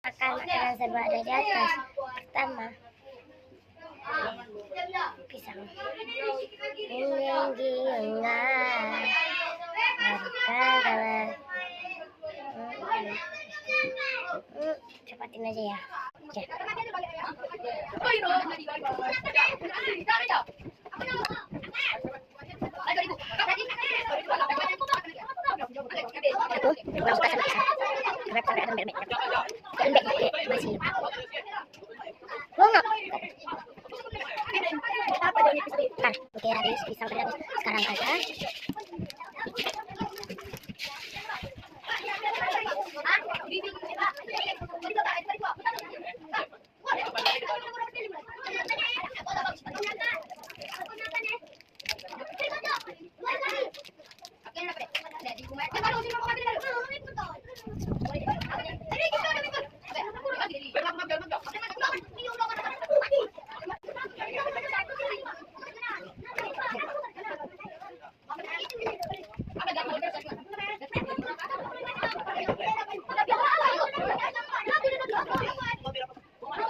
Makan makanan serba ada di atas. Pertama, pisang. Cepatin aja ya. Oke, habis pisang tadi habis. Sekarang saja